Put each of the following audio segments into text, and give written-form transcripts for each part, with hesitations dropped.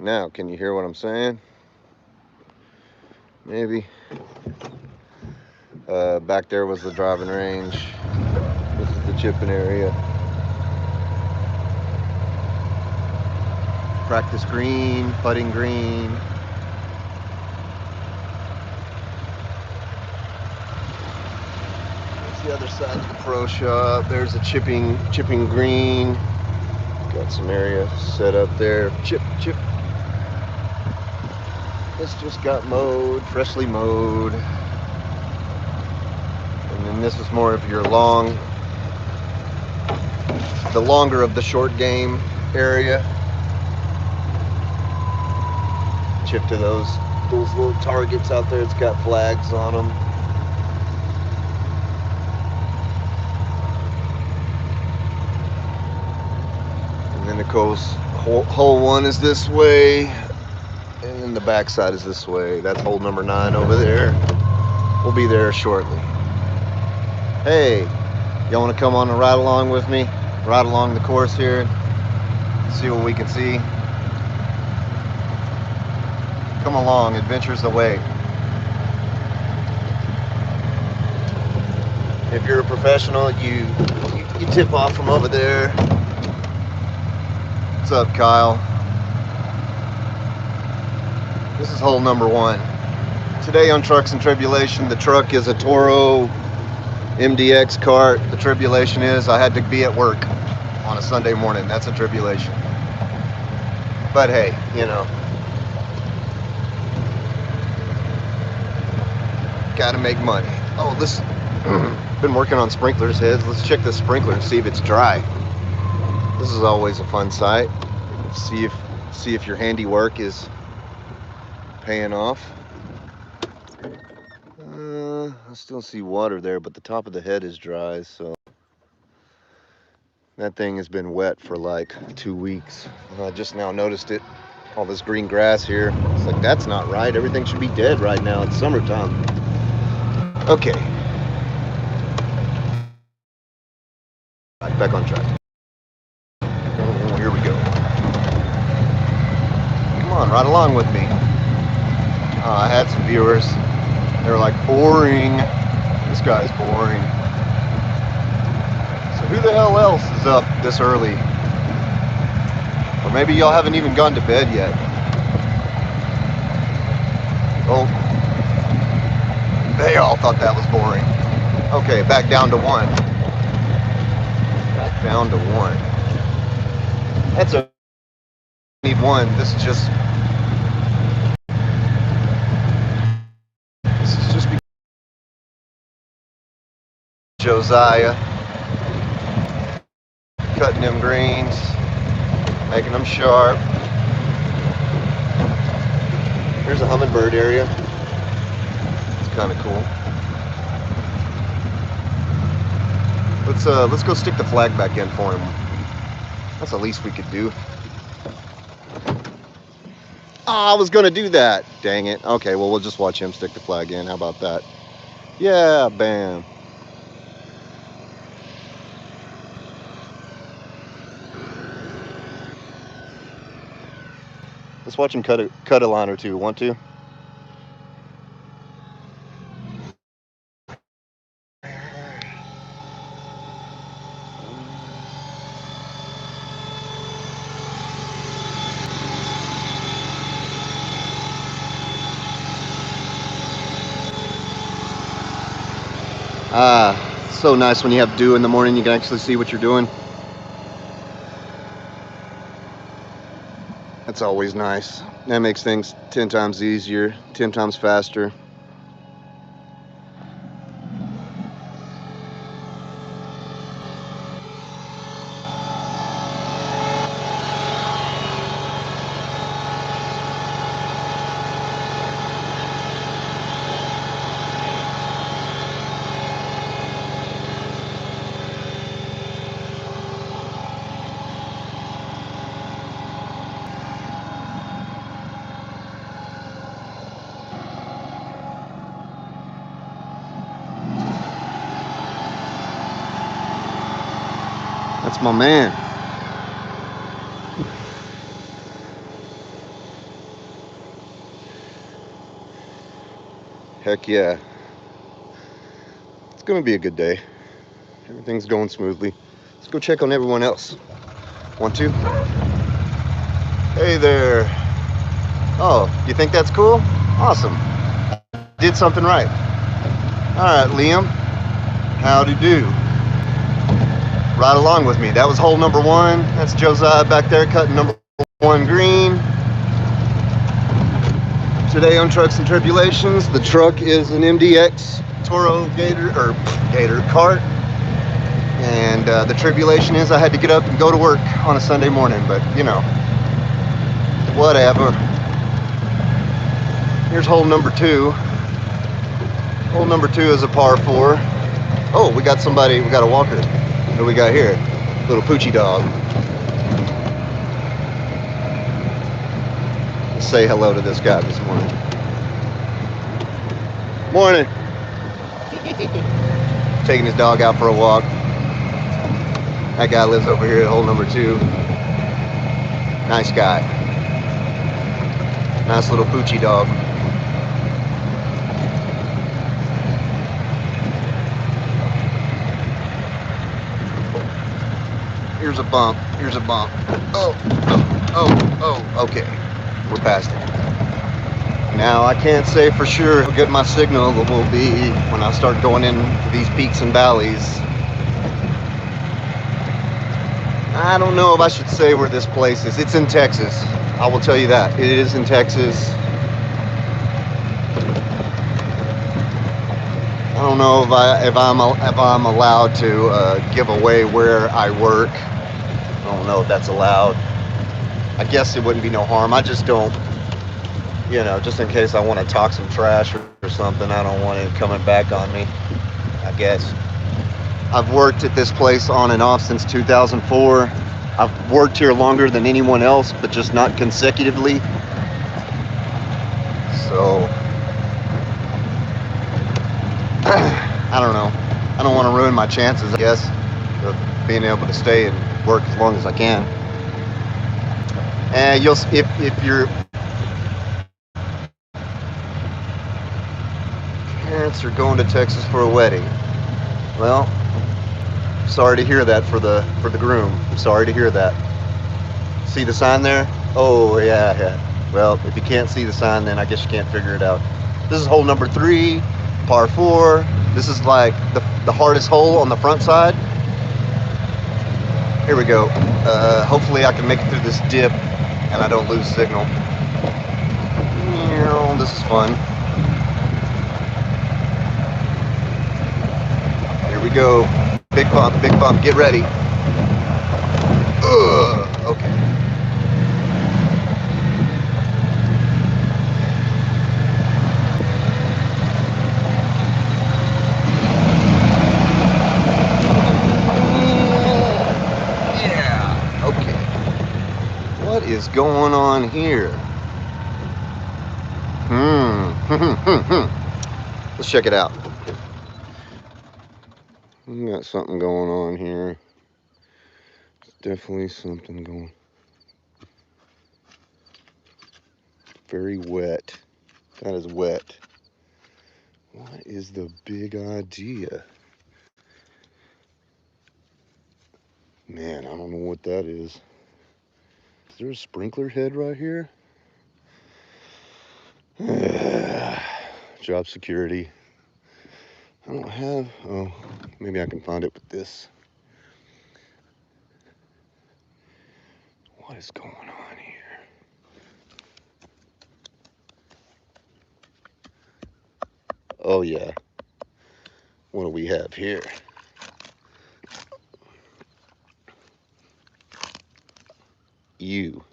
Now, can you hear what I'm saying? Maybe. Back there was the driving range. This is the chipping area. Practice green, putting green. That's the other side of the pro shop. There's a chipping green. Got some area set up there. Chip. This just got mowed, freshly mowed. And then this is more of your the longer of the short game area. Chip to those little targets out there. It's got flags on them. And then it goes, hole 1 is this way, and then the back side is this way. That's hole number 9 over there. We'll be there shortly. Hey, y'all want to come on a ride along with me? Ride along the course here, see what we can see. Come along, adventure's the way. If you're a professional, you tip off from over there. What's up, Kyle? This is hole number 1. Today on Trucks and Tribulation, the truck is a Toro MDX cart. The tribulation is I had to be at work on a Sunday morning. That's a tribulation. But hey, you know, gotta make money. Oh, this been working on sprinklers heads. Let's check the sprinkler and see if it's dry. This is always a fun sight. See if your handiwork is paying off. I still see water there, but the top of the head is dry, so that thing has been wet for like 2 weeks. I just now noticed it. All this green grass here. It's like, that's not right. Everything should be dead right now. It's summertime. Okay. Back on track. Oh, here we go. Come on, ride along with me. I had some viewers. They were like, boring. This guy's boring. So who the hell else is up this early? Or maybe y'all haven't even gone to bed yet. Oh, they all thought that was boring. Okay, back down to 1. Back down to 1. That's a need 1. This is just Josiah cutting them greens, making them sharp. Here's a hummingbird area. It's kind of cool. Let's go stick the flag back in for him. That's the least we could do. Oh, I was gonna do that. Dang it. Okay, well, we'll just watch him stick the flag in. How about that? Yeah, bam. Let's watch him cut a line or two. Want to? So nice when you have dew in the morning, you can actually see what you're doing. That's always nice. That makes things 10 times easier, 10 times faster. That's my man. Heck yeah. It's gonna be a good day. Everything's going smoothly. Let's go check on everyone else. Want to? Hey there. Oh, you think that's cool? Awesome. Did something right. Alright, Liam. Howdy do. Right along with me. That was hole number 1. That's Josiah back there cutting number 1 green. Today on Trucks and Tribulations, the truck is an MDX Toro Gator cart. And the tribulation is I had to get up and go to work on a Sunday morning, but you know, whatever. Here's hole number 2. Hole number 2 is a par 4. Oh, we got a walker. What do we got here? Little poochie dog. Let's say hello to this guy this morning. Morning. Taking his dog out for a walk. That guy lives over here at hole number 2. Nice guy. Nice little poochie dog. Here's a bump. Here's a bump. Oh, okay. We're past it. Now, I can't say for sure how good my signal will be when I start going into these peaks and valleys. I don't know if I should say where this place is. It's in Texas. I will tell you that. It is in Texas. I don't know if I'm allowed to give away where I work. I don't know if that's allowed. I guess it wouldn't be no harm. I just don't, you know, just in case I want to talk some trash or something. I don't want it coming back on me, I guess. I've worked at this place on and off since 2004. I've worked here longer than anyone else, but just not consecutively. So, I don't know. I don't want to ruin my chances, I guess, of being able to stay and work as long as I can. And you'll, if your parents are going to Texas for a wedding, well, sorry to hear that for the groom. I'm sorry to hear that. See the sign there? Oh yeah. Well, if you can't see the sign, then I guess you can't figure it out. This is hole number 3, par 4. This is like the hardest hole on the front side. Here we go. Hopefully I can make it through this dip and I don't lose signal. This is fun. Here we go. Big bump, get ready. Okay. Yeah, okay. What is going on here? Let's check it out. We got something going on here. Definitely something going. Very wet. That is wet. What is the big idea? Man, I don't know what that is. Is there a sprinkler head right here? Job security. I don't have, oh, maybe I can find it with this. What is going on here? Oh yeah. What do we have here? You.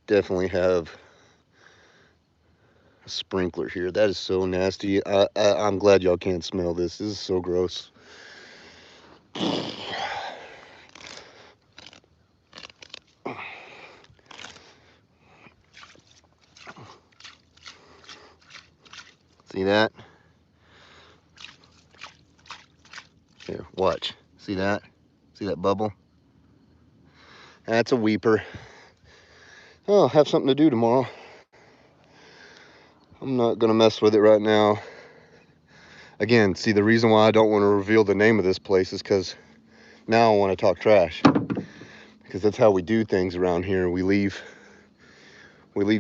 Definitely have a sprinkler here. That is so nasty. I'm glad y'all can't smell this. This is so gross. See that? Here, watch. See that? See that bubble? That's a weeper. I'll have something to do tomorrow. I'm not gonna mess with it right now. Again, see, the reason why I don't want to reveal the name of this place is because now I want to talk trash. Because that's how we do things around here. We leave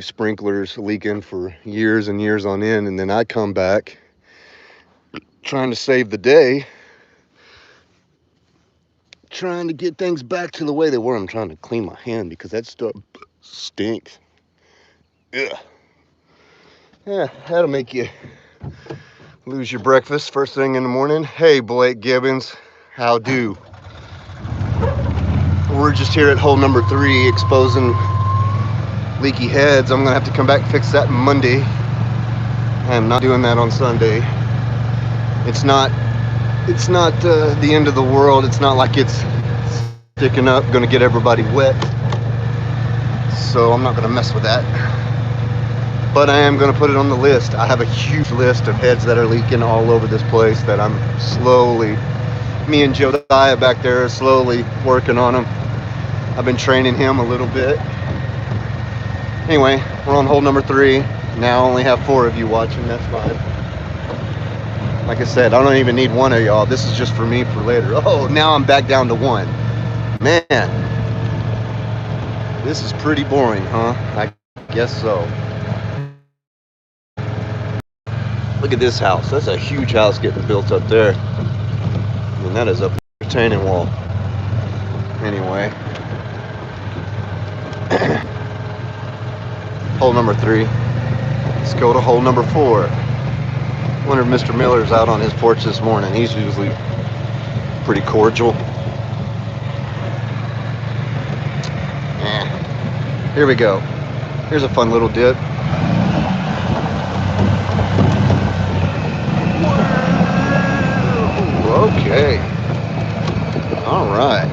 sprinklers leaking for years and years on end, and then I come back trying to save the day, trying to get things back to the way they were. I'm trying to clean my hand because that stuff stinks. Ugh. Yeah, that'll make you lose your breakfast first thing in the morning. Hey, Blake Gibbons, how do? We're just here at hole number 3 exposing leaky heads. I'm gonna have to come back and fix that Monday. I'm not doing that on Sunday. It's not the end of the world. It's not like it's sticking up, gonna get everybody wet. So I'm not gonna mess with that. But I am gonna put it on the list. I have a huge list of heads that are leaking all over this place that I'm slowly, me and Josiah back there are slowly working on them. I've been training him a little bit. Anyway, we're on hole number 3. Now I only have 4 of you watching, that's fine. Like I said, I don't even need 1 of y'all. This is just for me for later. Oh, now I'm back down to 1. Man, this is pretty boring, huh? I guess so. Look at this house. That's a huge house getting built up there. And that is a retaining wall. Anyway. Hole number 3. Let's go to hole number 4. I wonder if Mr. Miller's out on his porch this morning. He's usually pretty cordial. Here we go. Here's a fun little dip. Okay. All right.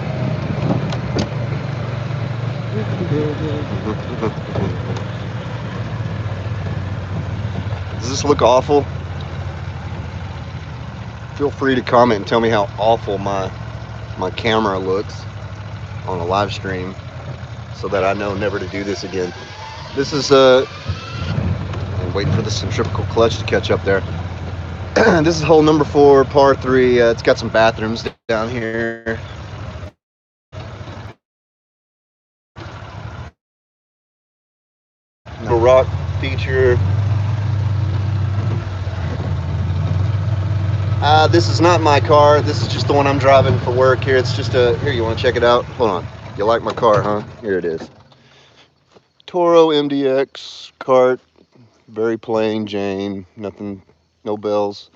Does this look awful? Feel free to comment and tell me how awful my camera looks on a live stream so that I know never to do this again. This is I'm waiting for the centrifugal clutch to catch up there. This is hole number 4, par 3. It's got some bathrooms down here. No rock feature. This is not my car. This is just the one I'm driving for work here. It's just here, you want to check it out? Hold on. You like my car, huh? Here it is. Toro MDX cart. Very plain Jane. Nothing, no bells,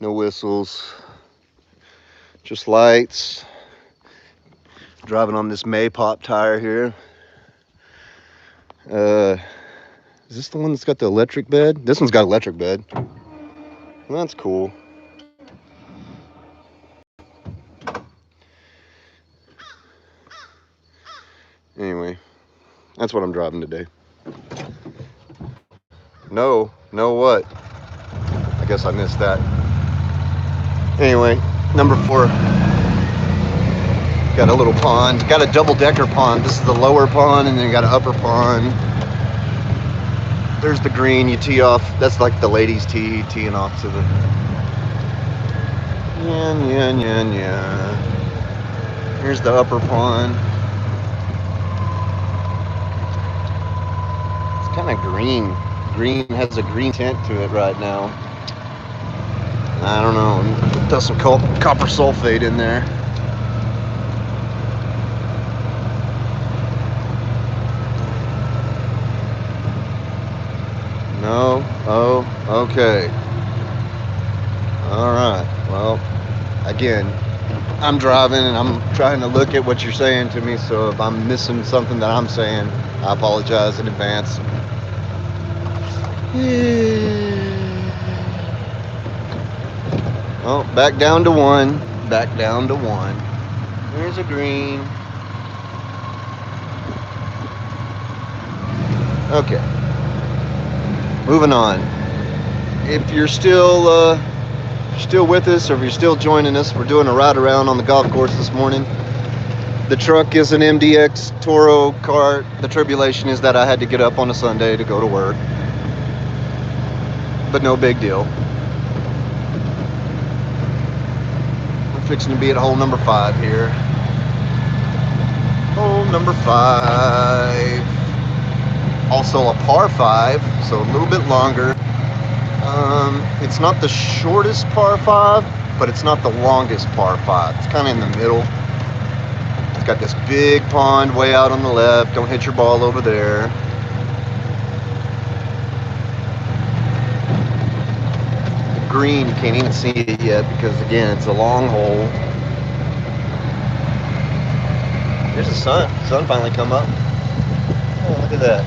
no whistles. Just lights. Driving on this Maypop tire here. Is this the one that's got the electric bed? This one's got electric bed. Well, that's cool. Anyway, that's what I'm driving today. No what? I guess I missed that. Anyway, number 4. Got a little pond. Got a double-decker pond. This is the lower pond, and then you got an upper pond. There's the green. You tee off. That's like the ladies' teeing off to the. Yeah. Here's the upper pond. It's kind of green. Green has a green tint to it right now. I don't know. Does some copper sulfate in there. No. Oh, okay. All right. Well, again, I'm driving and I'm trying to look at what you're saying to me. So if I'm missing something that I'm saying, I apologize in advance. Oh, back down to 1. Back down to 1. Here's a green. Okay. Moving on. If you're still with us, or if you're still joining us, we're doing a ride around on the golf course this morning. The truck is an MDX Toro cart. The tribulation is that I had to get up on a Sunday to go to work. But no big deal. We're fixing to be at hole number 5 here. Hole number 5. Also a par 5, so a little bit longer. It's not the shortest par 5, but it's not the longest par 5. It's kind of in the middle. It's got this big pond way out on the left. Don't hit your ball over there. The green, you can't even see it yet because, again, it's a long hole. There's the sun. The sun finally come up. Oh, look at that.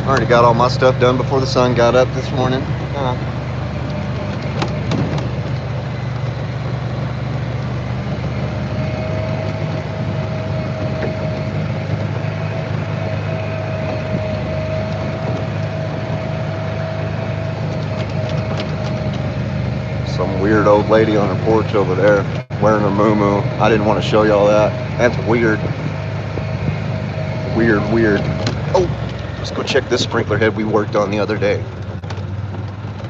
Already got all my stuff done before the sun got up this morning. Some weird old lady on her porch over there wearing her moo-moo. I didn't want to show y'all that. That's weird. Weird. Oh, let's go check this sprinkler head we worked on the other day.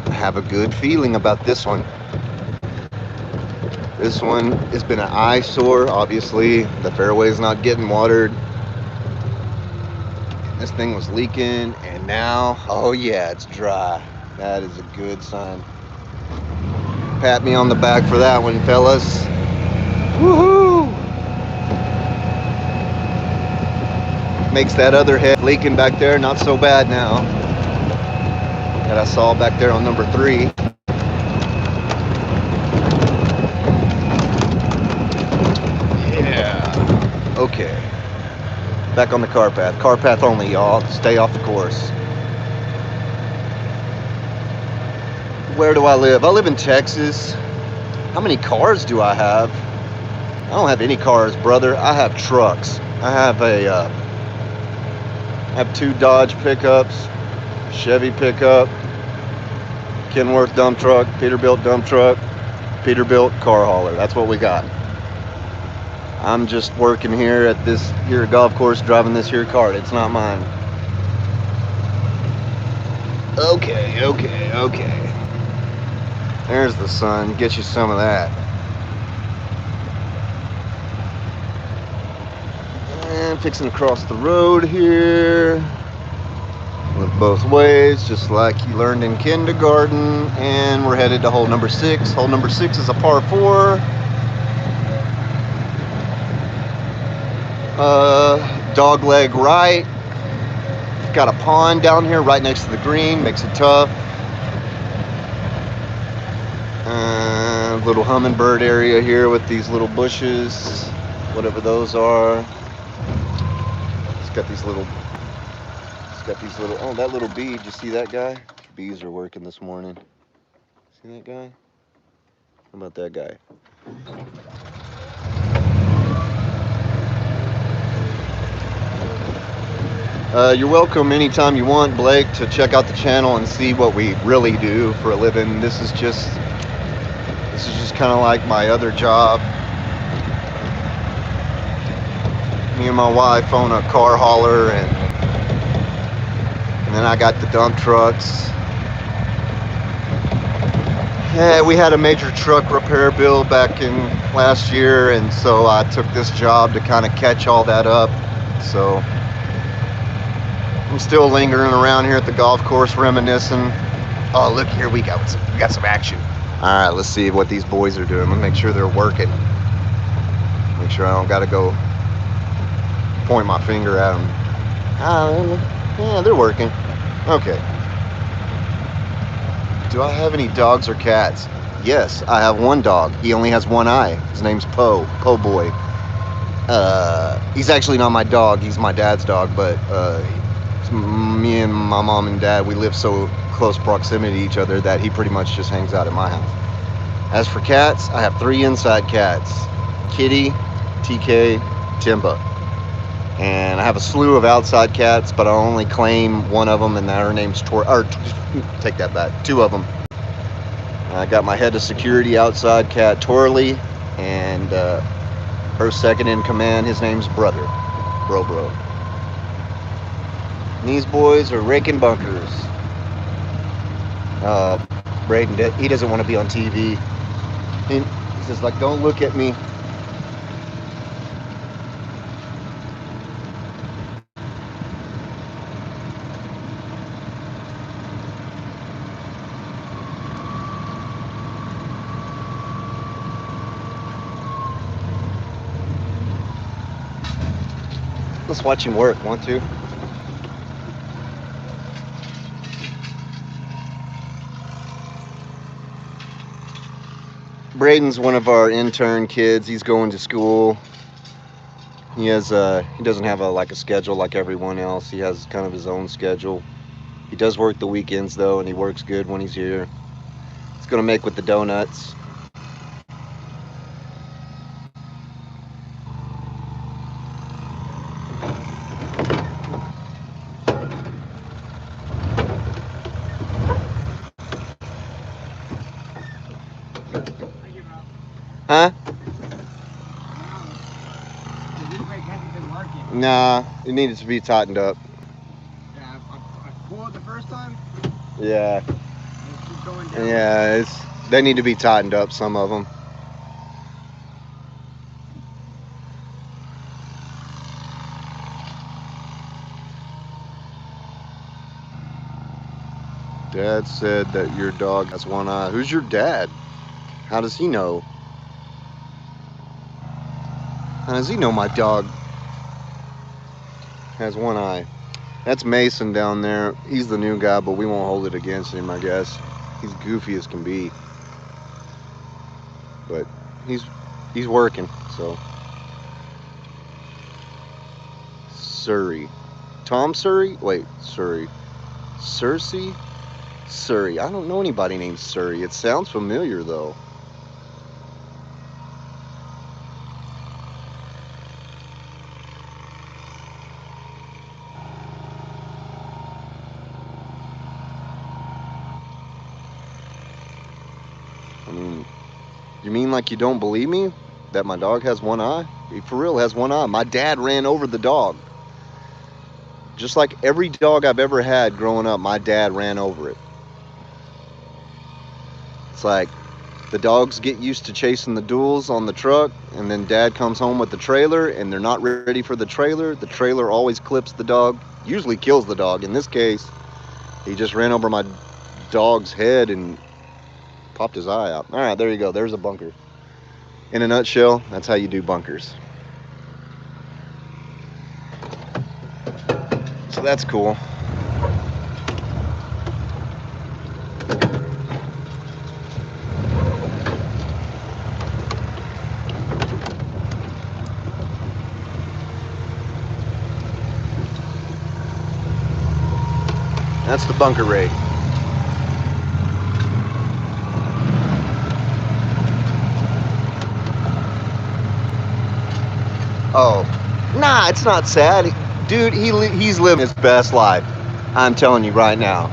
I have a good feeling about this one. This one has been an eyesore. Obviously, the fairway's not getting watered. This thing was leaking, and now, oh yeah, it's dry. That is a good sign. Pat me on the back for that one, fellas. Woohoo! Makes that other head leaking back there not so bad now. That I saw back there on number 3. Yeah. Okay. Back on the car path. Car path only, y'all. Stay off the course. Where do I live? I live in Texas. How many cars do I have? I don't have any cars, brother. I have trucks. I have 2 Dodge pickups, Chevy pickup, Kenworth dump truck, Peterbilt dump truck, Peterbilt car hauler. That's what we got. I'm just working here at this here golf course, driving this here cart. It's not mine. Okay. There's the sun. Get you some of that. And fixing to cross the road here. Look both ways, just like you learned in kindergarten. And we're headed to hole number 6. Hole number 6 is a par 4. Dog leg right. Got a pond down here right next to the green. Makes it tough. Little hummingbird area here with these little bushes, whatever those are. It's got these little, oh, that little bee, did you see that guy? Bees are working this morning. See that guy? How about that guy? You're welcome anytime you want, Blake, to check out the channel and see what we really do for a living. This is just kind of like my other job. Me and my wife own a car hauler, and then I got the dump trucks. Yeah, we had a major truck repair bill back in last year, and so I took this job to kind of catch all that up. So I'm still lingering around here at the golf course, reminiscing. Oh, look here, we got some action. All right, let's see what these boys are doing. Let's make sure they're working. Make sure I don't got to go point my finger at them. Yeah, they're working. Okay. Do I have any dogs or cats? Yes, I have one dog. He only has one eye. His name's Po Boy. He's actually not my dog. He's my dad's dog, but me and my mom and dad, we live so close proximity to each other that he pretty much just hangs out at my house. As for cats, I have 3 inside cats: Kitty, TK, Timba. And I have a slew of outside cats, but I only claim one of them, and her name's take that back, 2 of them. I got my head of security outside, cat Torley, and her second in command, his name's Brother, Bro. And these boys are raking bunkers. Braden, he doesn't want to be on TV. He says, like, don't look at me. Let's watch him work. Want to? Braden's one of our intern kids. He's going to school. He doesn't have a schedule like everyone else. He has kind of his own schedule. He does work the weekends though, and he works good when he's here. He's gonna make with the donuts. Huh? Nah, it needed to be tightened up. Yeah, I pulled it the first time. Yeah. Keep going down. Yeah, they need to be tightened up, some of them. Dad said that your dog has one eye. Who's your dad? How does he know? How does he know my dog has one eye? That's Mason down there. He's the new guy, but we won't hold it against him, I guess. He's goofy as can be. But he's working, so. Surrey. Tom Surrey? Wait, Surrey. Cersei? Surrey. I don't know anybody named Surrey. It sounds familiar, though. I mean, you mean like you don't believe me? That my dog has one eye? He for real has one eye. My dad ran over the dog. Just like every dog I've ever had growing up, my dad ran over it. It's like the dogs get used to chasing the duels on the truck, and then dad comes home with the trailer, and they're not ready for the trailer. The trailer always clips the dog, usually kills the dog. In this case, he just ran over my dog's head and popped his eye out. All right, there you go. There's a bunker. In a nutshell, that's how you do bunkers. So that's cool. That's the bunker rate. Oh, nah, it's not sad. Dude, he's living his best life. I'm telling you right now.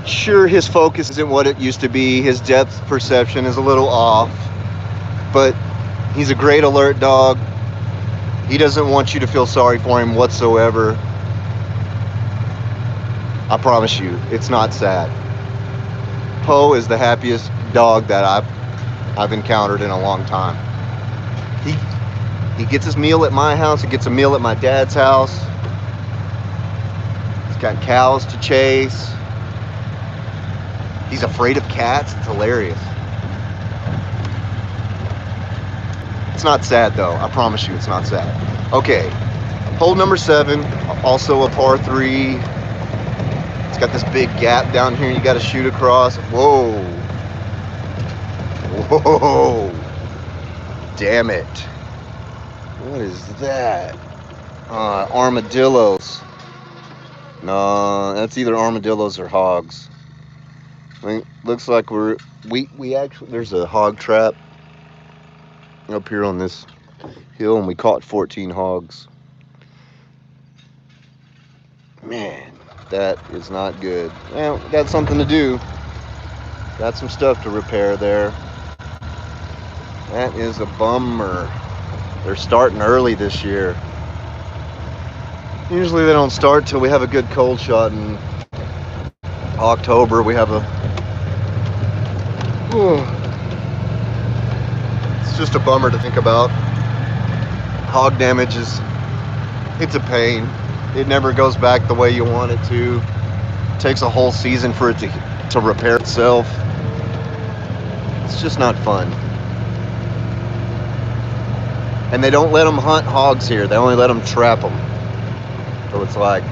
Sure, his focus isn't what it used to be. His depth perception is a little off. But he's a great alert dog. He doesn't want you to feel sorry for him whatsoever. I promise you, it's not sad. Poe is the happiest dog that I've encountered in a long time. He gets his meal at my house. He gets a meal at my dad's house. He's got cows to chase. He's afraid of cats. It's hilarious. It's not sad though. I promise you, it's not sad. Okay, hole number 7, also a par 3. It's got this big gap down here you got to shoot across. Whoa. Whoa. Damn it. What is that? Armadillos. No, that's either armadillos or hogs. I mean, looks like we actually, there's a hog trap up here on this hill, and we caught 14 hogs. Man, that is not good. Well, got something to do. Got some stuff to repair there. That is a bummer. They're starting early this year. Usually they don't start till we have a good cold shot in October. We have a... It's just a bummer to think about. Hog damage is... It's a pain. It never goes back the way you want it to. It takes a whole season for it to repair itself. It's just not fun. And they don't let them hunt hogs here. They only let them trap them. So it's like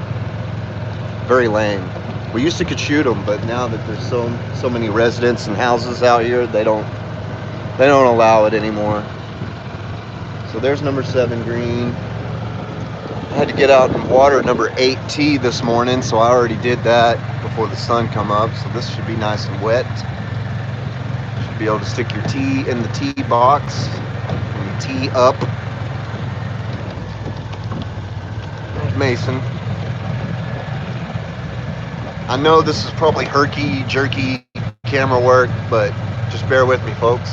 very lame. We used to could shoot them, but now that there's so many residents and houses out here, they don't allow it anymore. So there's number 7 green. I had to get out and water number 8T this morning, so I already did that before the sun come up. So this should be nice and wet. Should be able to stick your tea in the tea box and tee up. There's Mason. I know this is probably herky-jerky camera work, but just bear with me, folks.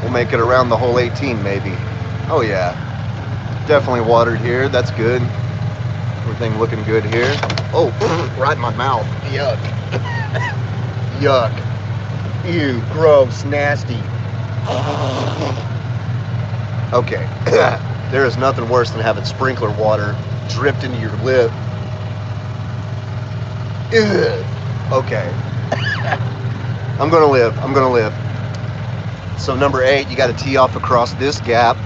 We'll make it around the whole 18, maybe. Oh yeah, definitely watered here. That's good. Everything looking good here. Oh, right in my mouth. Yuck. Yuck. Ew, gross, nasty. Okay. There is nothing worse than having sprinkler water dripped into your lip. Ugh. Okay. I'm gonna live. I'm gonna live. So number 8, you got to tee off across this gap.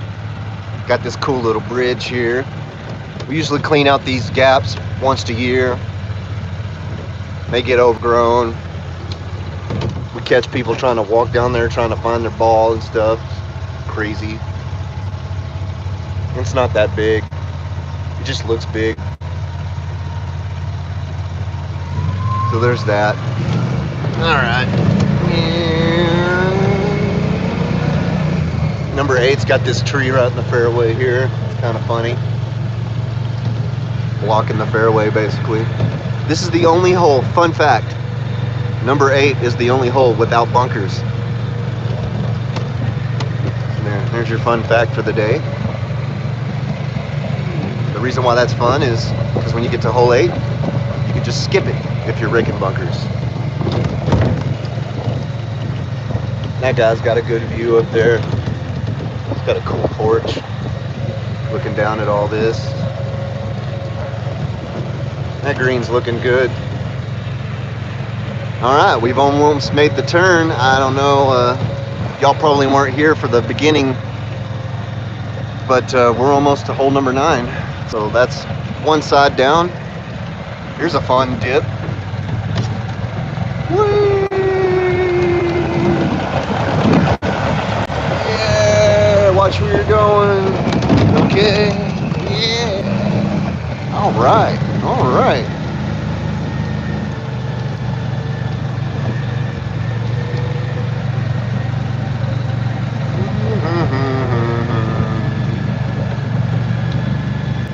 Got this cool little bridge here. We usually clean out these gaps once a year. They get overgrown. We catch people trying to walk down there trying to find their ball and stuff. Crazy. It's not that big. It just looks big. So there's that. Alright. Number 8's got this tree right in the fairway here. It's kind of funny. Blocking the fairway, basically. This is the only hole, fun fact. Number 8 is the only hole without bunkers. There's your fun fact for the day. The reason why that's fun is because when you get to hole 8, you can just skip it if you're raking bunkers. That guy's got a good view up there. He's got a cool porch. Looking down at all this. That green's looking good. Alright, we've almost made the turn. I don't know, y'all probably weren't here for the beginning, but we're almost to hole number 9. So that's one side down. Here's a fun dip. Whee! Yeah, watch where you're going. Okay, yeah. Alright, alright.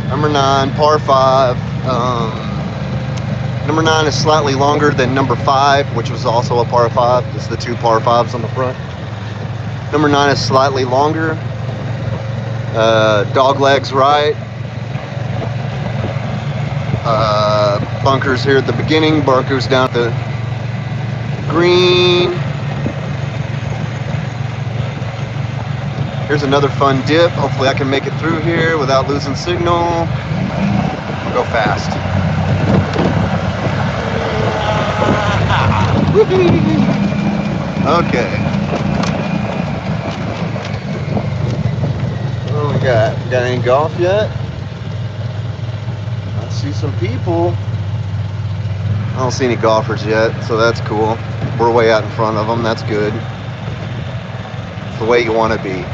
Number 9, par 5. Number 9 is slightly longer than number 5, which was also a par 5. It's the 2 par 5s on the front. Number 9 is slightly longer. Dog legs right. Bunkers here at the beginning. Bunkers down at the green. Here's another fun dip. Hopefully I can make it through here without losing signal. I'll go fast. Okay. What do we got? Got any golf yet? I see some people. I don't see any golfers yet, so that's cool. We're way out in front of them. That's good. It's the way you want to be.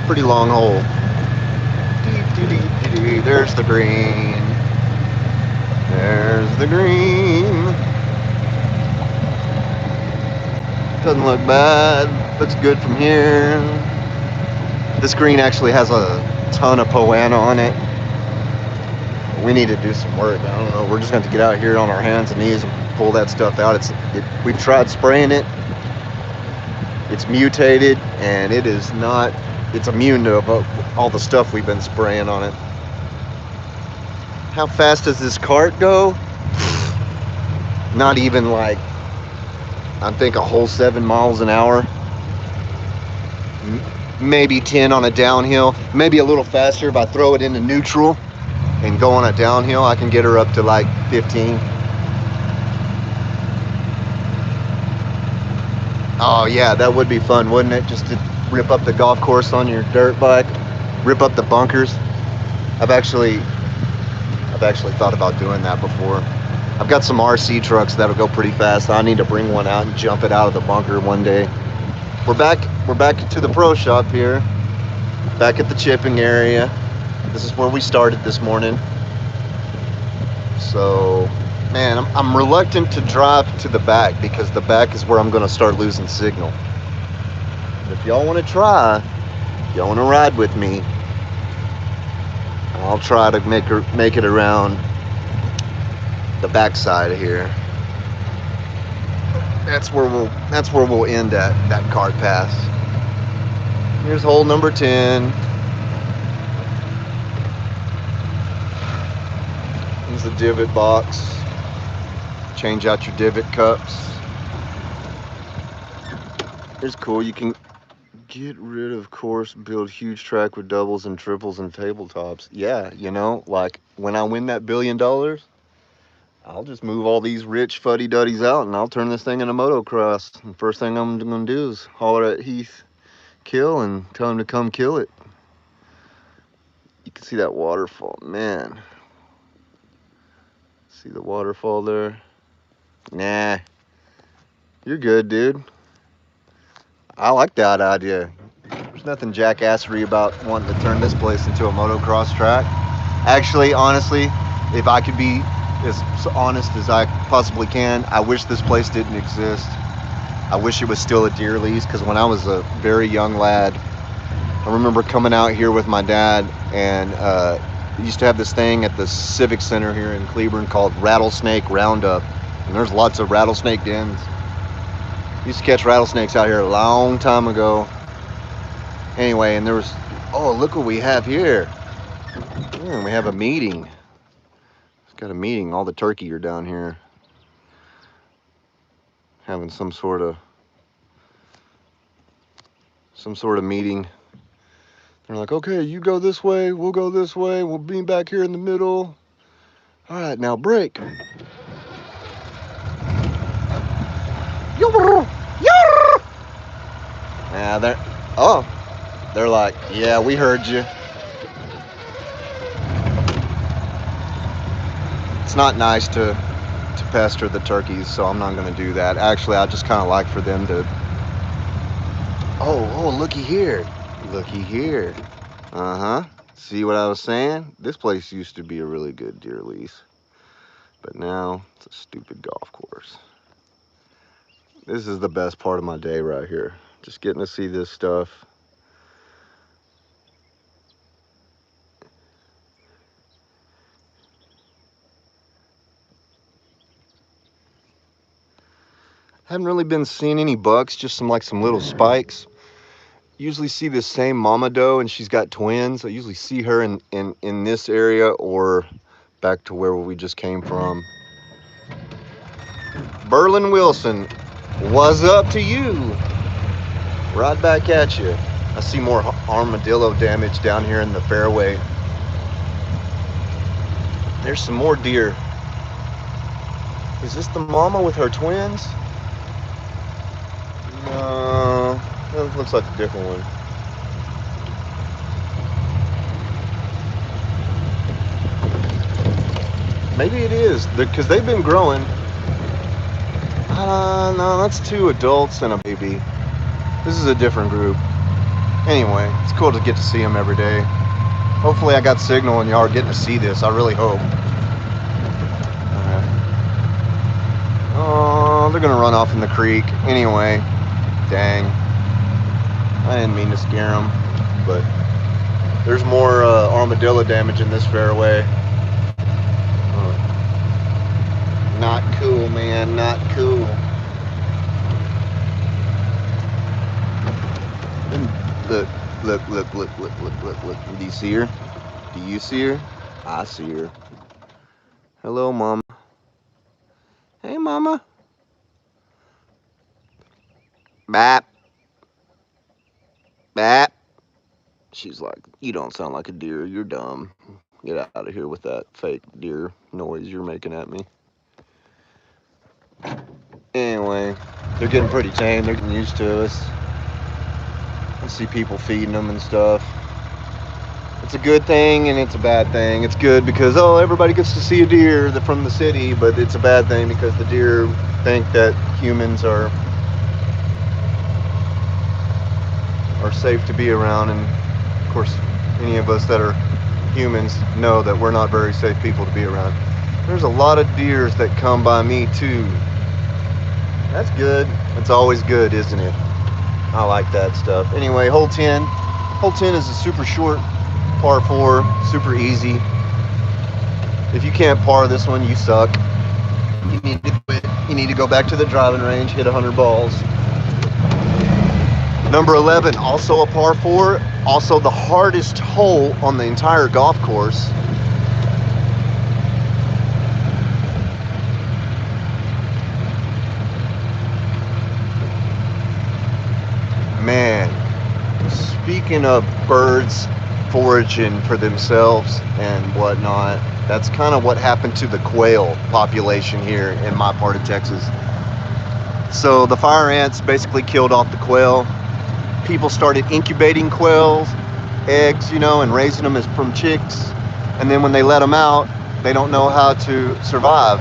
Pretty long hole. There's the green. There's the green. Doesn't look bad. Looks good from here. This green actually has a ton of poana on it. We need to do some work. I don't know. We're just going to get out here on our hands and knees and pull that stuff out. We've tried spraying it. It's mutated, and it is not. It's immune to all the stuff we've been spraying on it. How fast does this cart go? Not even like, I think a whole 7 miles an hour. Maybe 10 on a downhill. Maybe a little faster if I throw it into neutral and go on a downhill. I can get her up to like 15. Oh yeah, that would be fun, wouldn't it? Just to rip up the golf course on your dirt bike, rip up the bunkers. I've actually thought about doing that before. I've got some RC trucks that'll go pretty fast. I need to bring one out and jump it out of the bunker one day. We're back to the pro shop here. Back at the chipping area. This is where we started this morning. So, man, I'm reluctant to drive to the back because the back is where I'm going to start losing signal. But if y'all want to try, if y'all want to ride with me, I'll try to make it around the backside of here. That's where we'll end at that cart pass. Here's hole number 10. Here's the divot box. Change out your divot cups. It's cool. You can get rid of course, build huge track with doubles and triples and tabletops. Yeah, you know, like when I win that $1 billion, I'll just move all these rich fuddy-duddies out and I'll turn this thing into motocross. And first thing I'm gonna do is holler at Heath Kill and tell him to come kill it. You can see that waterfall, man. See the waterfall there? Nah, you're good, dude. I like that idea. There's nothing jackassery about wanting to turn this place into a motocross track. Actually, honestly, if I could be as honest as I possibly can, I wish this place didn't exist. I wish it was still a deer lease, because when I was a very young lad, I remember coming out here with my dad, and we used to have this thing at the Civic Center here in Cleburne called Rattlesnake Roundup, and there's lots of rattlesnake dens. Used to catch rattlesnakes out here a long time ago. Anyway, and there was, oh, look what we have here. We have a meeting. It's got a meeting. All the turkey are down here having some sort of meeting. They're like, okay, you go this way, we'll go this way, we'll be back here in the middle. All right, now break. Yeah, they're like, yeah, we heard you. It's not nice to pester the turkeys, so I'm not going to do that. Actually, I just kind of like for them to, oh, looky here. Looky here. Uh-huh. See what I was saying? This place used to be a really good deer lease, but now it's a stupid golf course. This is the best part of my day right here. Just getting to see this stuff. Haven't really been seeing any bucks, just some little spikes. Usually see this same mama doe, and she's got twins. I usually see her in this area or back to where we just came from. Berlin Wilson, what's up to you? Right back at you. I see more armadillo damage down here in the fairway. There's some more deer. Is this the mama with her twins? No, that looks like a different one. Maybe it is, because they've been growing. No, that's 2 adults and a baby. This is a different group. Anyway, it's cool to get to see them every day. Hopefully I got signal and y'all are getting to see this. I really hope. Oh, they're gonna run off in the creek. Anyway, Dang. I didn't mean to scare them, but there's more armadillo damage in this fairway. Not cool, man. Not cool. Look, look, look, look, look, look, look, look. Do you see her? Do you see her? I see her. Hello, Mama. Hey, Mama. Bap. Bap. She's like, you don't sound like a deer. You're dumb. Get out of here with that fake deer noise you're making at me. Anyway, they're getting pretty tame. They're getting used to us. I see people feeding them and stuff. It's a good thing and it's a bad thing. It's good because, oh, everybody gets to see a deer from the city, but it's a bad thing because the deer think that humans are safe to be around, and of course any of us that are humans know that we're not very safe people to be around. There's a lot of deers that come by me too. That's good. It's always good, isn't it? I like that stuff. Anyway, hole 10. Hole 10 is a super short par 4, super easy. If you can't par this one, you suck. You need to quit. You need to go back to the driving range, hit 100 balls. Number 11, also a par 4, also the hardest hole on the entire golf course. Man, speaking of birds foraging for themselves and whatnot, that's kind of what happened to the quail population here in my part of Texas. So the fire ants basically killed off the quail. People started incubating quails, eggs, you know, and raising them as from chicks. And then when they let them out, they don't know how to survive.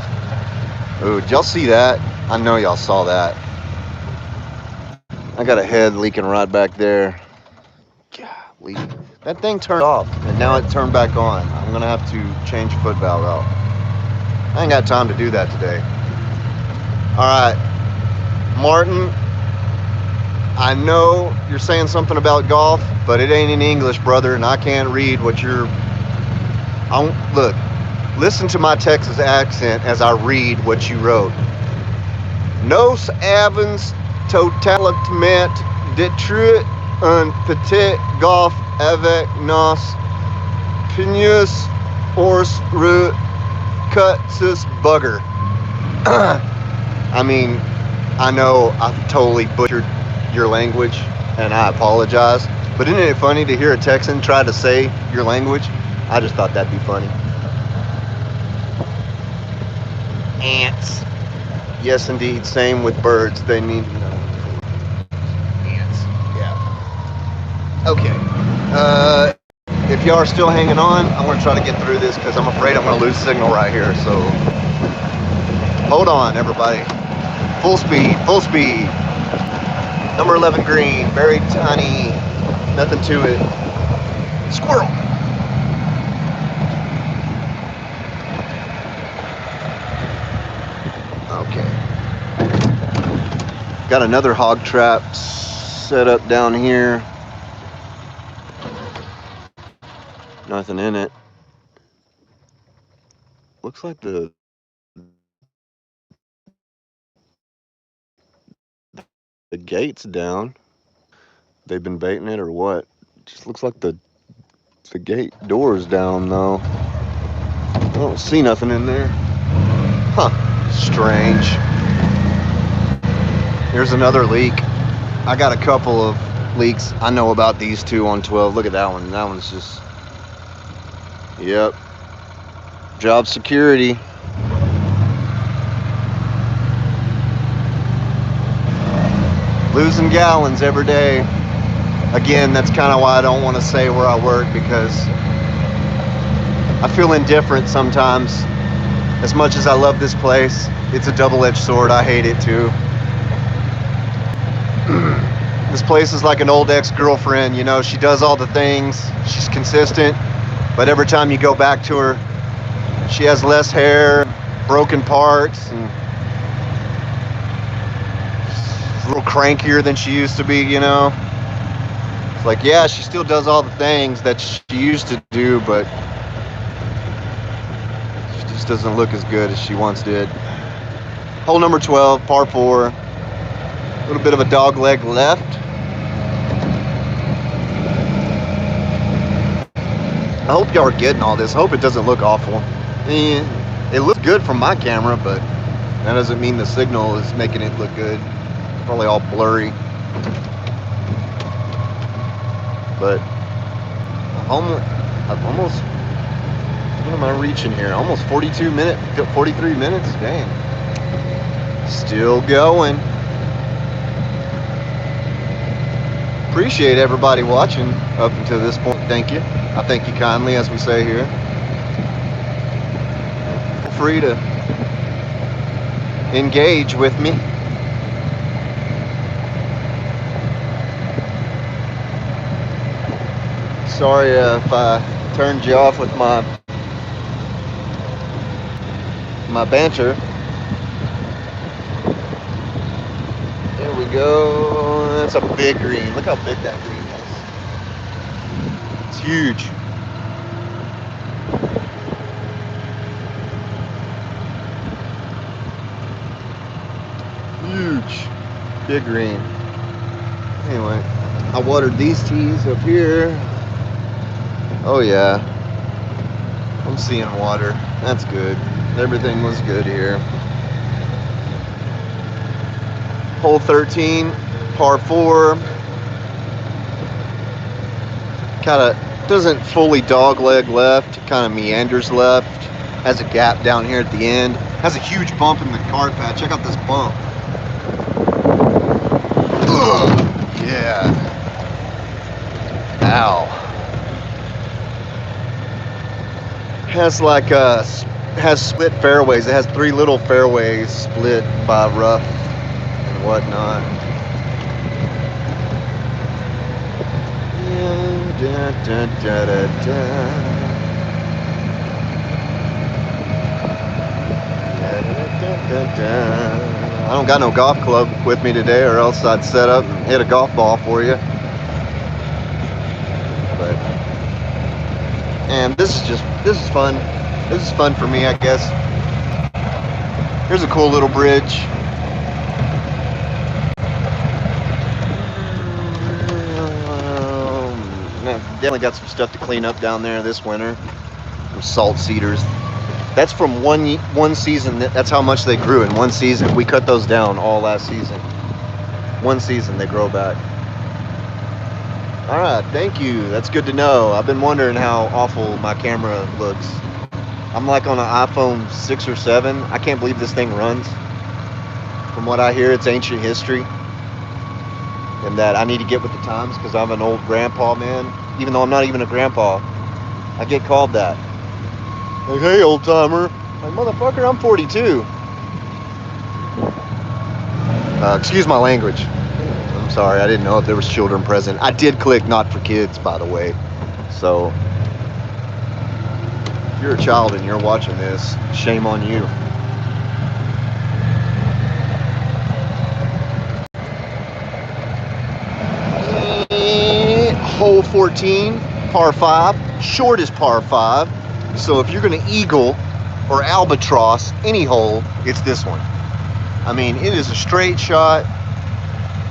Oh, did y'all see that? I know y'all saw that. I got a head leaking right back there. Golly. That thing turned off, and now it turned back on. I'm going to have to change foot valve out. I ain't got time to do that today. All right. Martin, I know you're saying something about golf, but it ain't in English, brother, and I can't read what you're... Look, listen to my Texas accent as I read what you wrote. Nos avons totalement détruit un petit golf avec nos pneus hors route cutsus bugger. I mean, I know I totally butchered your language, and I apologize. But isn't it funny to hear a Texan try to say your language? I just thought that'd be funny. Ants. Yes, indeed. Same with birds. They need, you know, ants. Yeah. Okay. If y'all are still hanging on, I'm going to try to get through this because I'm afraid I'm going to lose signal right here. So hold on, everybody. Full speed. Full speed. Number 11 green. Very tiny. Nothing to it. Squirrel. Okay. Got another hog trap set up down here. Nothing in it. Looks like the gate's down. They've been baiting it or what? Just looks like the gate door's down though. I don't see nothing in there. Huh. Strange. Here's another leak. I got a couple of leaks. I know about these two on 12. Look at that one. That one's just... Yep. Job security. Losing gallons every day. Again, that's kind of why I don't want to say where I work, because I feel indifferent sometimes. As much as I love this place, it's a double-edged sword. I hate it too. This place is like an old ex-girlfriend, you know, she does all the things, she's consistent, but every time you go back to her, she has less hair, broken parts, and a little crankier than she used to be, you know. It's like, yeah, she still does all the things that she used to do, but she just doesn't look as good as she once did. Hole number 12, par 4. A little bit of a dog leg left. I hope y'all are getting all this. I hope it doesn't look awful. It looks good from my camera, but that doesn't mean the signal is making it look good. It's probably all blurry. But I've almost, what am I reaching here? Almost 42 minutes, 43 minutes? Dang. Still going. Appreciate everybody watching up until this point. Thank you. I thank you kindly, as we say here. Feel free to engage with me. Sorry if I turned you off with my banter. There we go. That's a big green. Look how big that green is. It's huge. Huge. Big green. Anyway, I watered these tees up here. Oh yeah. I'm seeing water. That's good. Everything was good here. Hole 13, par 4. Kind of doesn't fully dog leg left. Kind of meanders left. Has a gap down here at the end. Has a huge bump in the cart path. Check out this bump. Ugh. Yeah. Ow. Has like has split fairways. It has 3 little fairways split by rough and whatnot. Da, da, da, da, da. I don't got no golf club with me today, or else I'd set up and hit a golf ball for you. But, and this is fun. This is fun for me, I guess. Here's a cool little bridge. Definitely got some stuff to clean up down there this winter. Some salt cedars. That's from one season. That's how much they grew in one season. We cut those down all last season. One season they grow back. All right, thank you. That's good to know. I've been wondering how awful my camera looks. I'm like on an iPhone 6 or 7. I can't believe this thing runs. From what I hear, it's ancient history. And that I need to get with the times because I'm an old grandpa, man. Even though I'm not even a grandpa, I get called that. Like, hey, old timer. Like, motherfucker, I'm 42. Excuse my language. I'm sorry, I didn't know if there was children present. I did click not for kids, by the way. So, if you're a child and you're watching this, shame on you. Hole 14, par 5, shortest par 5. So if you're going to eagle or albatross any hole, it's this one. I mean, it is a straight shot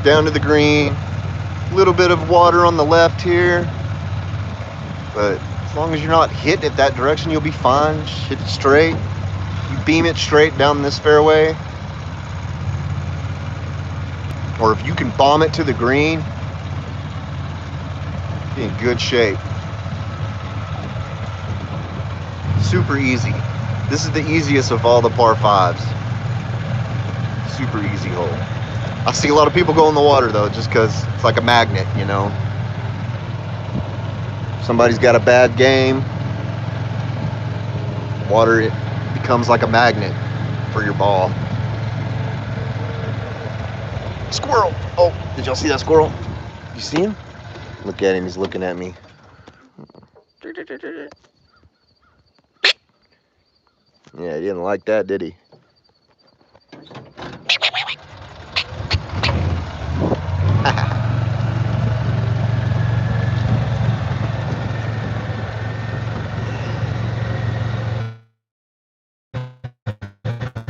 down to the green. A little bit of water on the left here. But as long as you're not hitting it that direction, you'll be fine. Just hit it straight. You beam it straight down this fairway. Or if you can bomb it to the green, be in good shape. Super easy. This is the easiest of all the par 5s. Super easy hole. I see a lot of people go in the water though, just because it's like a magnet, you know. Somebody's got a bad game, water, it becomes like a magnet for your ball. Squirrel! Oh, did y'all see that squirrel? You see him? Look at him, he's looking at me. Yeah, he didn't like that, did he?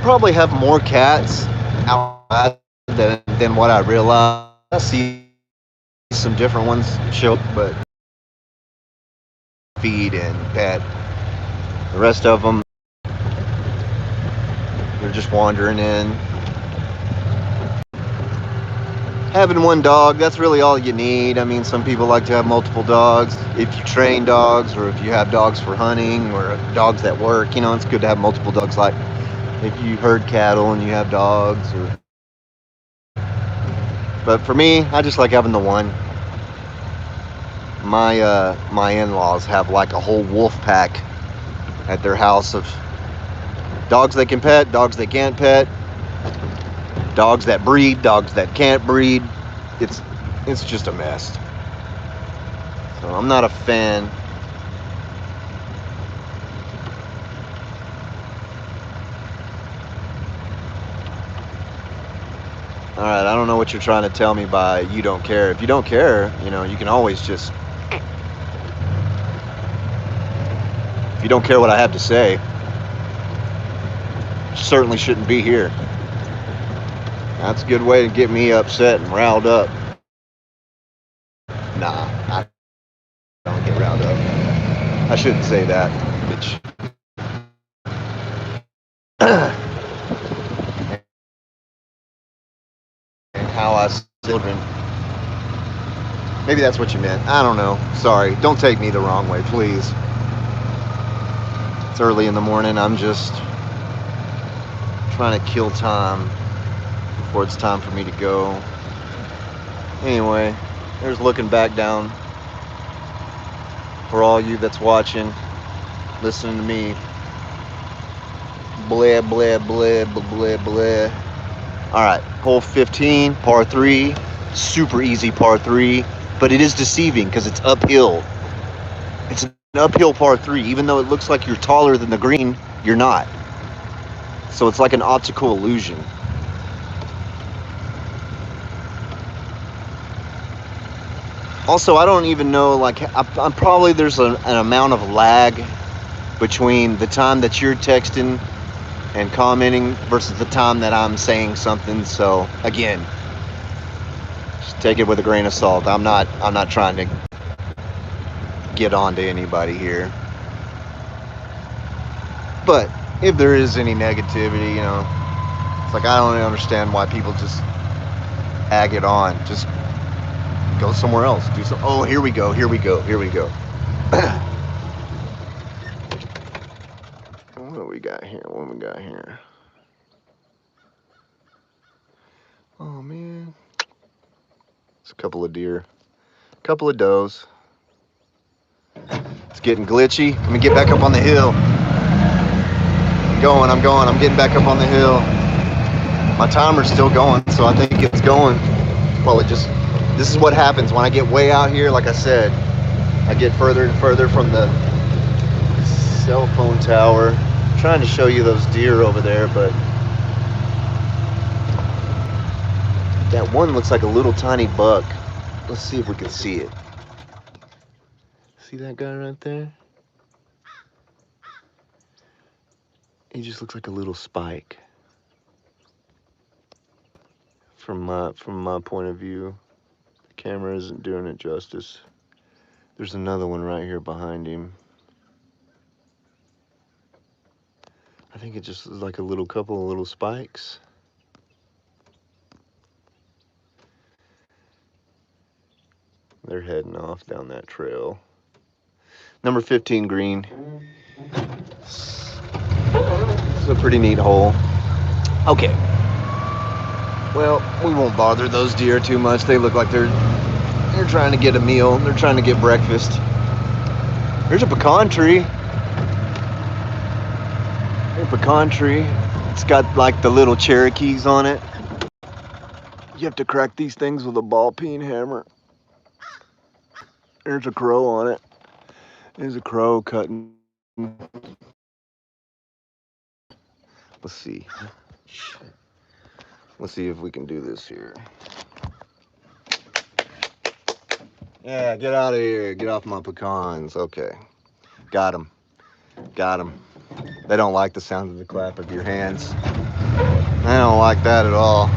probably have more cats outside than what I realize. I see some different ones show, but feed and pet. The rest of them, they're just wandering in. Having one dog, that's really all you need. I mean, some people like to have multiple dogs. If you train dogs, or if you have dogs for hunting, or dogs that work, you know, it's good to have multiple dogs. Like if you herd cattle and you have dogs, or. But for me, I just like having the one. My in-laws have like a whole wolf pack at their house of dogs they can pet, dogs they can't pet, dogs that breed, dogs that can't breed. It's just a mess. So I'm not a fan. All right, I don't know what you're trying to tell me by you don't care. If you don't care, you know, you can always just. If you don't care what I have to say, you certainly shouldn't be here. That's a good way to get me upset and riled up. Nah, I don't get riled up. I shouldn't say that, bitch. And how I see children. Maybe that's what you meant. I don't know. Sorry. Don't take me the wrong way, please. It's early in the morning. I'm just trying to kill time before it's time for me to go. Anyway, there's looking back down for all you that's watching, listening to me. Blah, blah, blah, blah, blah, blah. All right, hole 15, par 3. Super easy par 3, but it is deceiving because it's uphill. It's an uphill par 3. Even though it looks like you're taller than the green, you're not. So it's like an optical illusion. Also, I don't even know, like, I'm probably there's an amount of lag between the time that you're texting and commenting versus the time that I'm saying something. So again, just take it with a grain of salt. I'm not trying to get on to anybody here. But if there is any negativity, you know, it's like I don't understand why people just ag it on. Just go somewhere else. Do some. Oh, here we go. Here we go. Here we go. What do we got here? What do we got here? Oh man, it's a couple of deer, a couple of does. It's getting glitchy. Let me get back up on the hill. I'm going. I'm getting back up on the hill. My timer's still going, so I think it's going. Probably just. This is what happens when I get way out here. Like I said, I get further and further from the cell phone tower. I'm trying to show you those deer over there, but that one looks like a little tiny buck. Let's see if we can see it. See that guy right there? He just looks like a little spike. From my point of view, the camera isn't doing it justice. There's another one right here behind him. I think it just is like a little couple of little spikes. They're heading off down that trail. Number 15 green. It's a pretty neat hole. Okay. Well, we won't bother those deer too much. They look like they're trying to get a meal. They're trying to get breakfast. There's a pecan tree. There's a pecan tree. It's got like the little Cherokees on it. You have to crack these things with a ball peen hammer. There's a crow on it. There's a crow cutting. Let's see. Let's see if we can do this here. Yeah, get out of here. Get off my pecans. Okay. Got them. Got them. They don't like the sound of the clap of your hands. I don't like that at all.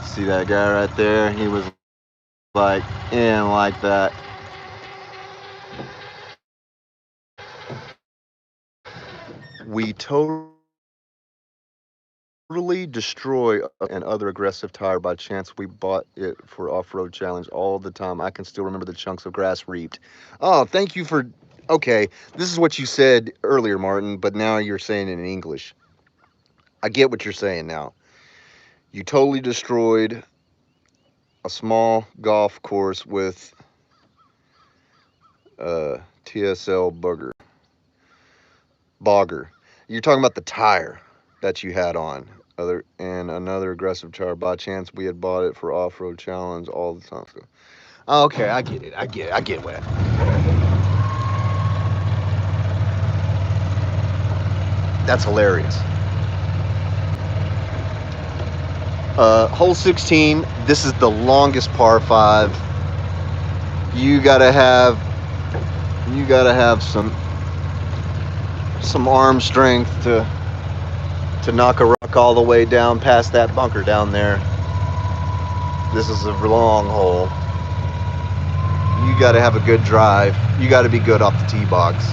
See that guy right there? He was like, and like that. We totally destroy and other aggressive tire by chance. We bought it for off-road challenge all the time. I can still remember the chunks of grass reaped. Oh, thank you for. Okay, this is what you said earlier, Martin, but now you're saying it in English. I get what you're saying now. You totally destroyed a small golf course with TSL bogger. You're talking about the tire that you had on. Another aggressive tire. By chance, we had bought it for off-road challenge all the time. So, okay, I get it. I get what. That's hilarious. Hole 16. This is the longest par 5. You gotta have some arm strength to knock a rock all the way down past that bunker down there. This is a long hole. You got to have a good drive. You got to be good off the tee box.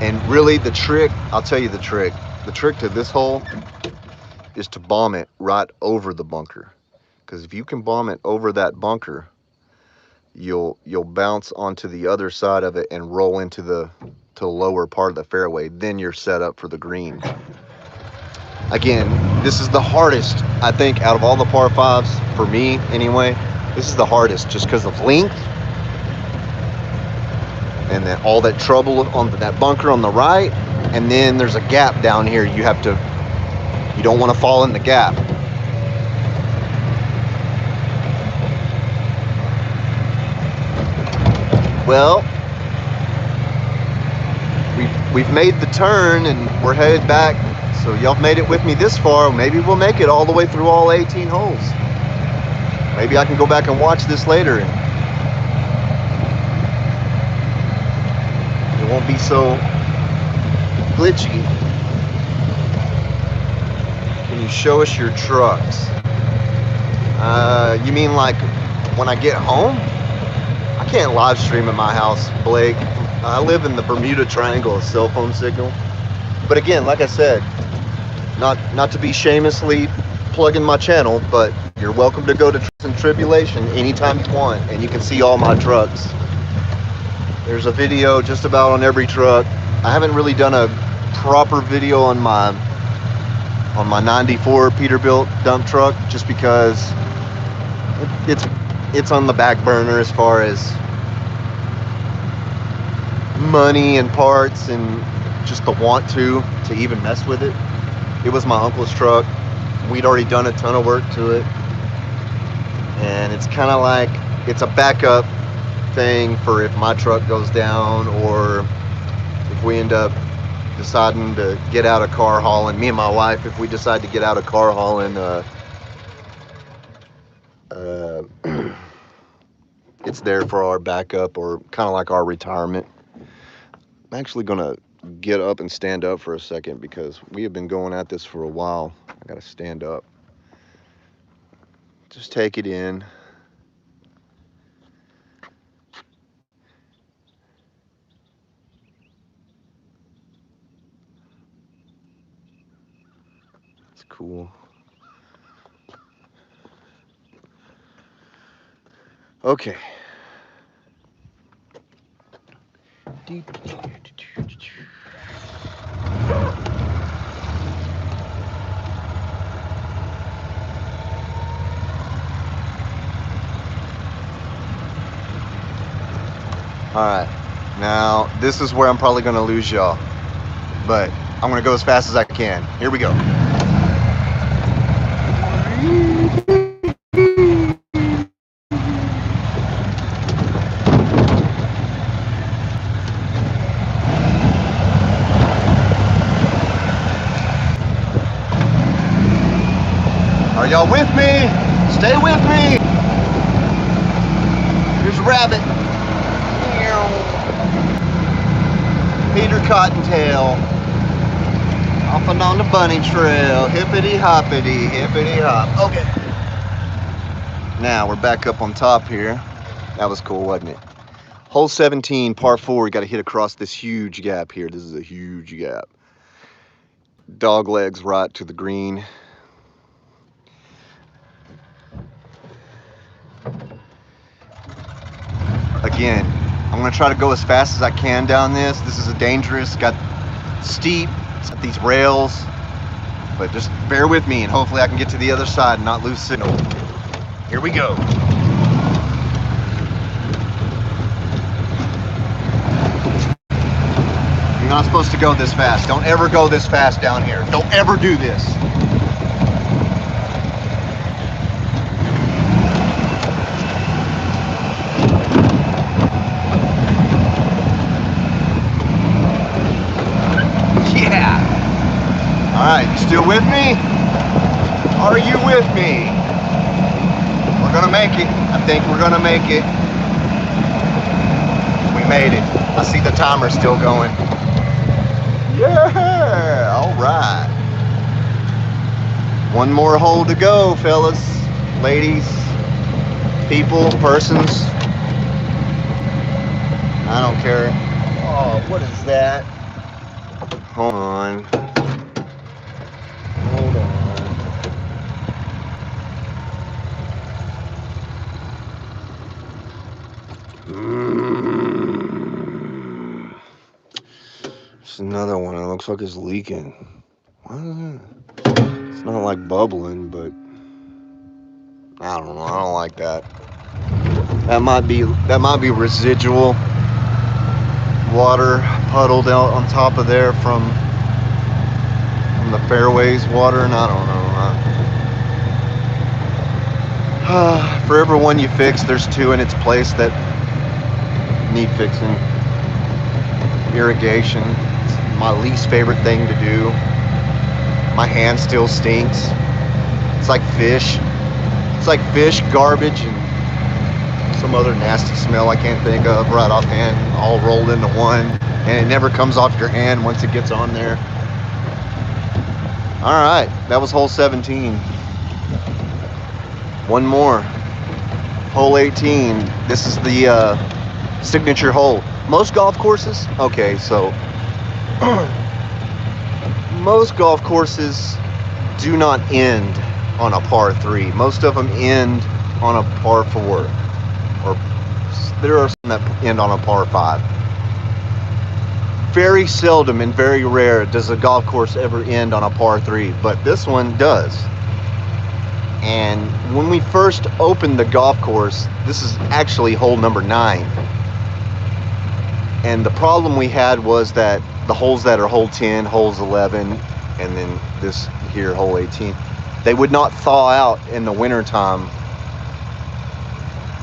And really, the trick, I'll tell you the trick. The trick to this hole is to bomb it right over the bunker. Because if you can bomb it over that bunker, you'll bounce onto the other side of it and roll into the lower part of the fairway. Then you're set up for the green. Again, this is the hardest, I think, out of all the par 5s, for me anyway. This is the hardest just because of length and then all that trouble on that bunker on the right. And then there's a gap down here. You don't want to fall in the gap. Well, we've made the turn and we're headed back. So y'all made it with me this far. Maybe we'll make it all the way through all 18 holes. Maybe I can go back and watch this later and it won't be so glitchy. Can you show us your trucks? You mean like when I get home? I can't live stream at my house, Blake. I live in the Bermuda Triangle of cell phone signal. But again, like I said, not to be shamelessly plugging my channel, but you're welcome to go to Trucks and Tribulation anytime you want, and you can see all my trucks. There's a video just about on every truck. I haven't really done a proper video on my 94 Peterbilt dump truck just because it's on the back burner as far as money and parts and just the want to even mess with it. It was my uncle's truck. We'd already done a ton of work to it, and it's kind of like it's a backup thing for if my truck goes down or if we end up deciding to get out of car hauling. Me and my wife, if we decide to get out of car hauling, it's there for our backup or kind of like our retirement. I'm actually gonna get up and stand up for a second because we have been going at this for a while. I gotta stand up. Just take it in. It's cool. Okay. Alright, now this is where I'm probably going to lose y'all, but I'm going to go as fast as I can. Here we go. Are y'all with me? Stay with me. Here's a rabbit. Meow. Peter Cottontail. Off and on the bunny trail. Hippity hoppity, hippity hop. Okay. Now we're back up on top here. That was cool, wasn't it? Hole 17, par 4. We got to hit across this huge gap here. This is a huge gap. Dog legs right to the green. Again, I'm gonna try to go as fast as I can down this. This is a dangerous, got steep, it's got these rails, but just bear with me and hopefully I can get to the other side and not lose signal. Here we go. You're not supposed to go this fast. Don't ever go this fast down here. Don't ever do this. All right, you still with me? Are you with me? We're gonna make it. I think we're gonna make it. We made it. I see the timer still going. Yeah, all right. One more hole to go, fellas, ladies, people, persons. I don't care. Oh, what is that? Hold on. Hold on. There's another one. It looks like it's leaking. What is it? It's not like bubbling, but I don't know. I don't like that. That might be residual water puddled out on top of there from the fairways water, and I don't know. For every one you fix, there's two in its place that need fixing. Irrigation, it's my least favorite thing to do. My hand still stinks. It's like fish. It's like fish, garbage, and some other nasty smell I can't think of right offhand, all rolled into one, and it never comes off your hand once it gets on there. All right, that was hole 17. One more. Hole 18. This is the signature hole. Most golf courses, okay, so most golf courses do not end on a par 3. Most of them end on a par 4, or there are some that end on a par 5. Very seldom and very rare does a golf course ever end on a par 3, but this one does. And when we first opened the golf course, this is actually hole number 9. And the problem we had was that the holes that are hole 10, holes 11, and then this here, hole 18, they would not thaw out in the winter time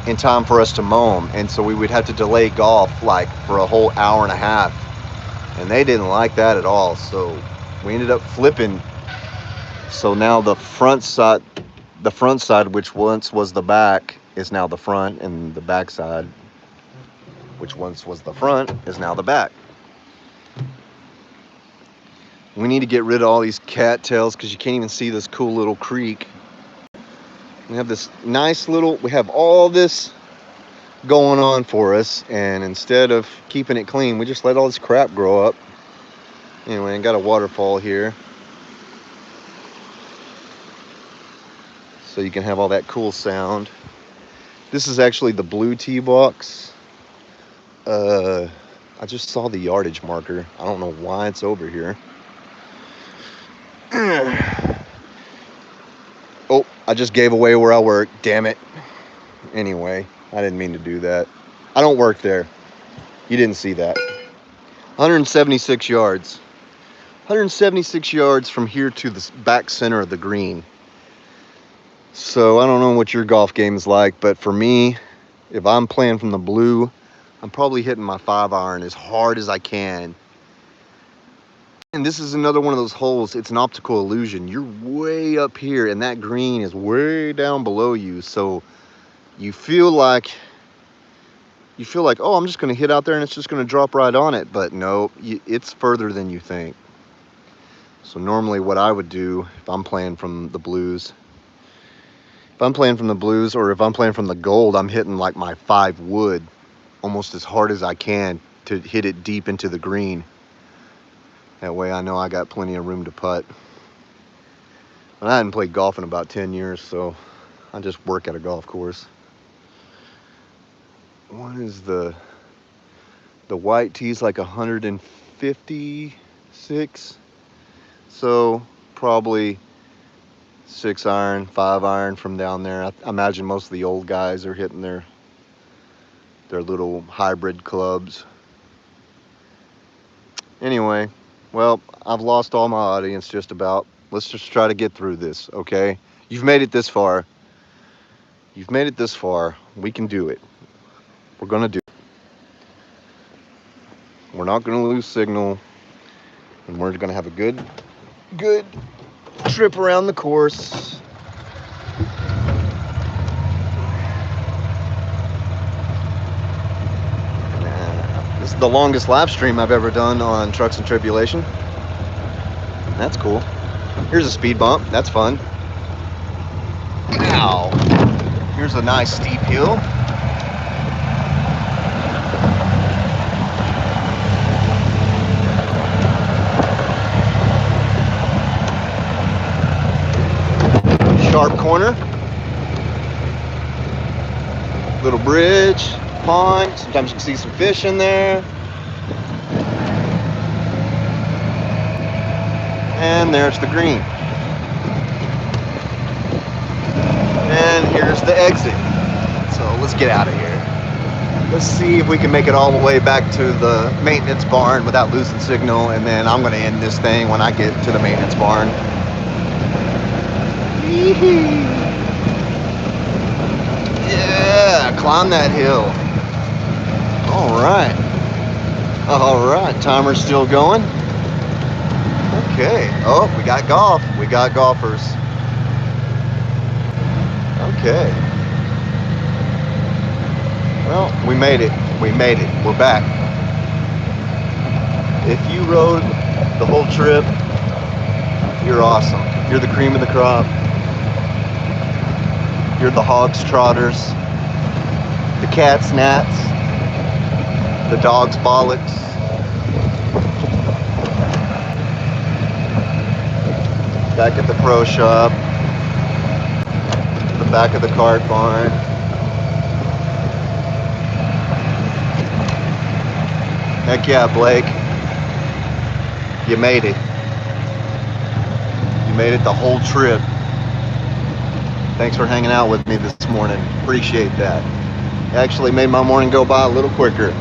in time for us to mow them. And so we would have to delay golf like for a whole hour and a half. And they didn't like that at all. So we ended up flipping. So now the front side, which once was the back, is now the front, and the back side, which once was the front, is now the back. We need to get rid of all these cattails because you can't even see this cool little creek. We have this nice little, we have all this going on for us, and instead of keeping it clean, we just let all this crap grow up. Anyway, I got a waterfall here, so you can have all that cool sound. This is actually the blue tee box. I just saw the yardage marker. I don't know why it's over here. Oh, I just gave away where I work. Damn it. Anyway, I didn't mean to do that. I don't work there. You didn't see that. 176 yards. 176 yards from here to the back center of the green. So I don't know what your golf game is like, but for me, if I'm playing from the blue, I'm probably hitting my 5-iron as hard as I can. And this is another one of those holes, it's an optical illusion. You're way up here and that green is way down below you. So you feel like You feel like, oh, I'm just going to hit out there and it's just going to drop right on it. But no, it's further than you think. So normally what I would do if I'm playing from the blues, or if I'm playing from the gold, I'm hitting like my 5 wood almost as hard as I can to hit it deep into the green. That way I know I got plenty of room to putt. And I hadn't played golf in about 10 years, so I just work at a golf course. What is the white tee's like 156, so probably 6 iron, 5 iron from down there. I imagine most of the old guys are hitting their little hybrid clubs. Anyway, well, I've lost all my audience just about. Let's just try to get through this, okay? You've made it this far. We can do it. We're gonna do it. We're not gonna lose signal, and we're gonna have a good trip around the course. This is the longest live stream I've ever done on Trucks and Tribulation. That's cool. Here's a speed bump. That's fun. Ow. Here's a nice steep hill. Sharp corner. Little bridge, pond. Sometimes you can see some fish in there. And there's the green. And here's the exit. So let's get out of here. Let's see if we can make it all the way back to the maintenance barn without losing signal, and then I'm going to end this thing when I get to the maintenance barn. Yeah, climb that hill. All right, timer's still going. Okay. Oh, we got golf. We got golfers. Okay. Well, we made it. We're back. If you rode the whole trip, you're awesome. You're the cream of the crop. You're the hogs trotters, the cats gnats, the dogs bollocks. Back at the pro shop, the back of the cart barn. Heck yeah, Blake. You made it. You made it the whole trip. Thanks for hanging out with me this morning. Appreciate that. You actually made my morning go by a little quicker.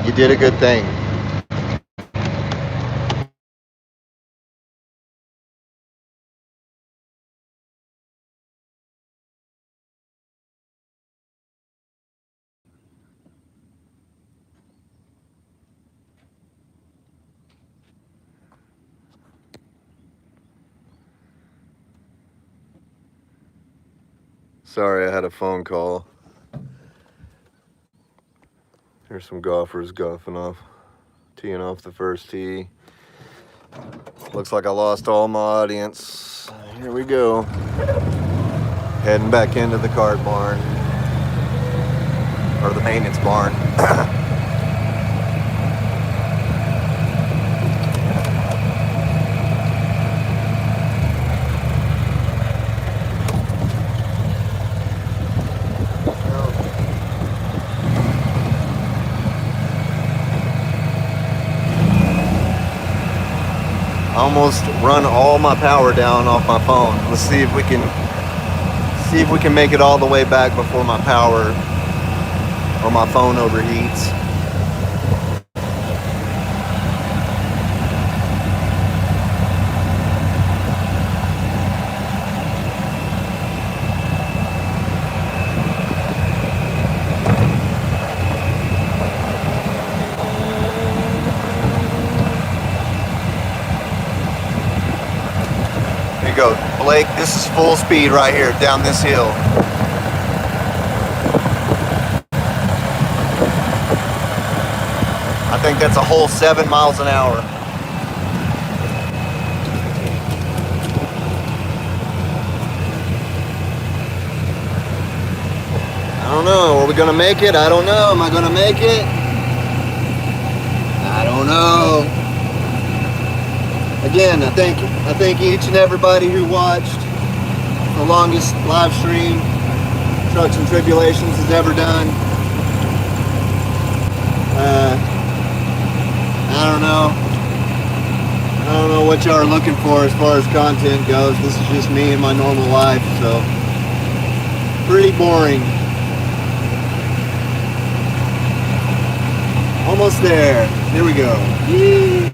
You did a good thing. Sorry, I had a phone call. Here's some golfers teeing off the first tee. Looks like I lost all my audience. Here we go. Heading back into the cart barn. Or the maintenance barn. Almost run all my power down off my phone. Let's see if we can make it all the way back before my power or my phone overheats. Go, Blake, this is full speed right here down this hill. think that's a whole 7 miles an hour. I don't know. Are we gonna make it? I don't know. Am I gonna make it? I don't know. Again, I thank each and everybody who watched the longest live stream Trucks and Tribulations has ever done. I don't know what y'all are looking for as far as content goes. This is just me and my normal life, so pretty boring. Almost there. Here we go. Yee.